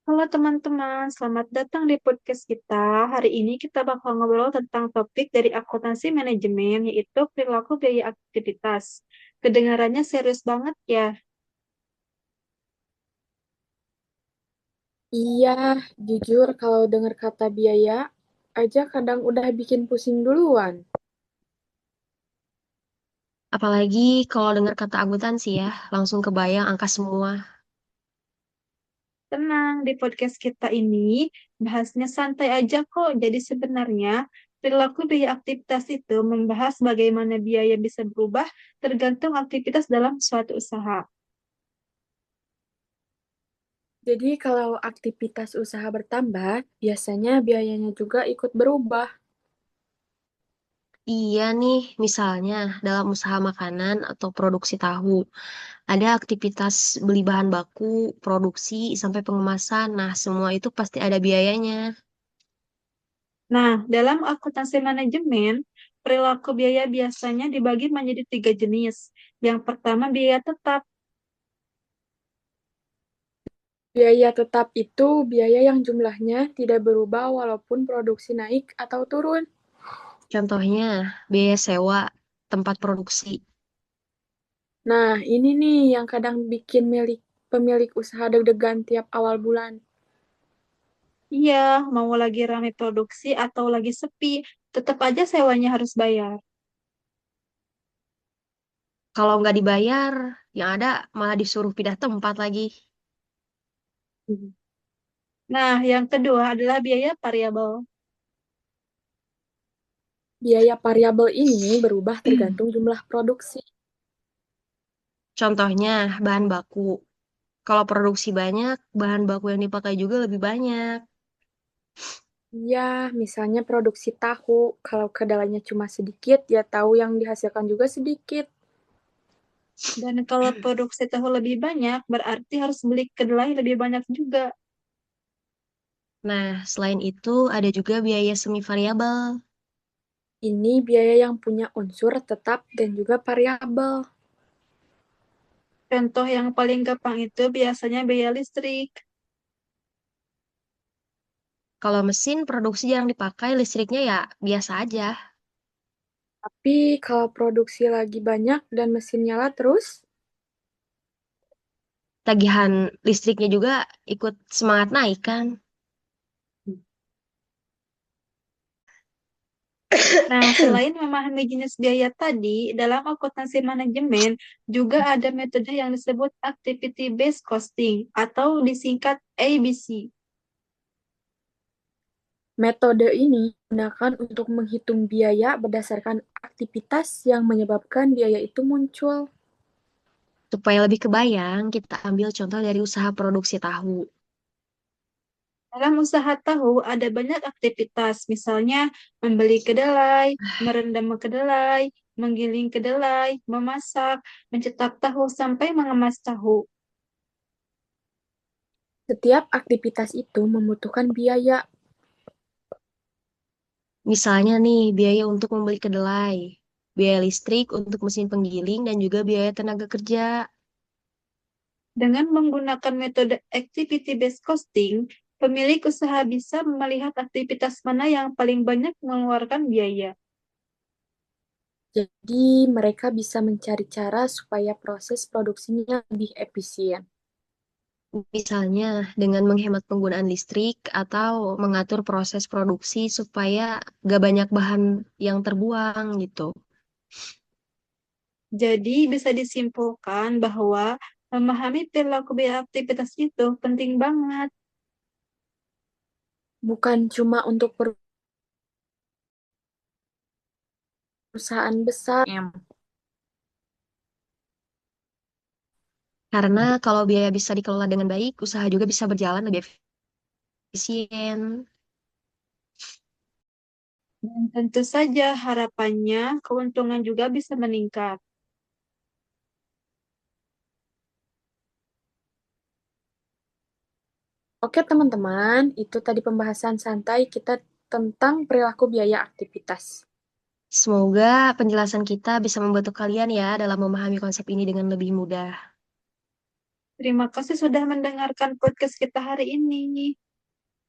Halo teman-teman, selamat datang di podcast kita. Hari ini kita bakal ngobrol tentang topik dari akuntansi manajemen, yaitu perilaku biaya aktivitas. Kedengarannya serius banget ya. Iya, jujur kalau dengar kata biaya aja kadang udah bikin pusing duluan. Apalagi kalau dengar kata akuntansi ya, langsung kebayang angka semua. Tenang, di podcast kita ini bahasnya santai aja kok. Jadi sebenarnya perilaku biaya aktivitas itu membahas bagaimana biaya bisa berubah tergantung aktivitas dalam suatu usaha. Jadi kalau aktivitas usaha bertambah, biasanya biayanya juga ikut berubah. Iya nih, misalnya dalam usaha makanan atau produksi tahu, ada aktivitas beli bahan baku, produksi, sampai pengemasan. Nah, semua itu pasti ada biayanya. Nah, dalam akuntansi manajemen, perilaku biaya biasanya dibagi menjadi tiga jenis. Yang pertama, biaya tetap. Biaya tetap itu biaya yang jumlahnya tidak berubah walaupun produksi naik atau turun. Contohnya, biaya sewa tempat produksi. Nah, ini nih yang kadang bikin pemilik usaha deg-degan tiap awal bulan. Iya, mau lagi rame produksi atau lagi sepi, tetap aja sewanya harus bayar. Kalau nggak dibayar, yang ada malah disuruh pindah tempat lagi. Nah, yang kedua adalah biaya variabel. Biaya variabel ini berubah tergantung jumlah produksi. Contohnya, bahan baku. Kalau produksi banyak, bahan baku yang dipakai juga lebih banyak. Ya, misalnya produksi tahu, kalau kedelainya cuma sedikit, ya tahu yang dihasilkan juga sedikit. Dan kalau produksi tahu lebih banyak, berarti harus beli kedelai lebih banyak juga. Nah, selain itu ada juga biaya semi variabel. Ini biaya yang punya unsur tetap dan juga variabel. Contoh yang paling gampang itu biasanya biaya listrik. Kalau mesin produksi jarang dipakai, listriknya ya biasa aja. Tapi kalau produksi lagi banyak dan mesin nyala terus, Tagihan listriknya juga ikut semangat naik kan. Nah, selain memahami jenis biaya tadi, dalam akuntansi manajemen juga ada metode yang disebut activity based costing atau disingkat ABC. metode ini digunakan untuk menghitung biaya berdasarkan aktivitas yang menyebabkan biaya itu muncul. Supaya lebih kebayang, kita ambil contoh dari usaha produksi tahu. Dalam usaha tahu ada banyak aktivitas, misalnya membeli kedelai, merendam kedelai, menggiling kedelai, memasak, mencetak tahu sampai mengemas tahu. Setiap aktivitas itu membutuhkan biaya. Misalnya nih, biaya untuk membeli kedelai, biaya listrik untuk mesin penggiling, dan juga biaya tenaga kerja. Dengan menggunakan metode activity based costing, pemilik usaha bisa melihat aktivitas mana yang paling banyak mengeluarkan biaya. Jadi, mereka bisa mencari cara supaya proses produksinya lebih efisien. Misalnya dengan menghemat penggunaan listrik atau mengatur proses produksi supaya gak banyak bahan yang terbuang gitu. Jadi, bisa disimpulkan bahwa memahami perilaku biaya aktivitas itu penting banget. Bukan cuma untuk perusahaan besar. Karena kalau biaya bisa dikelola dengan baik, usaha juga bisa berjalan lebih efisien. Dan tentu saja harapannya keuntungan juga bisa meningkat. Oke, teman-teman, itu tadi pembahasan santai kita tentang perilaku biaya aktivitas. Semoga penjelasan kita bisa membantu kalian ya dalam memahami konsep ini dengan lebih mudah. Terima kasih sudah mendengarkan podcast kita hari ini.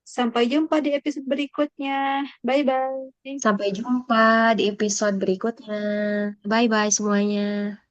Sampai jumpa di episode berikutnya. Bye-bye. Sampai jumpa di episode berikutnya. Bye-bye semuanya.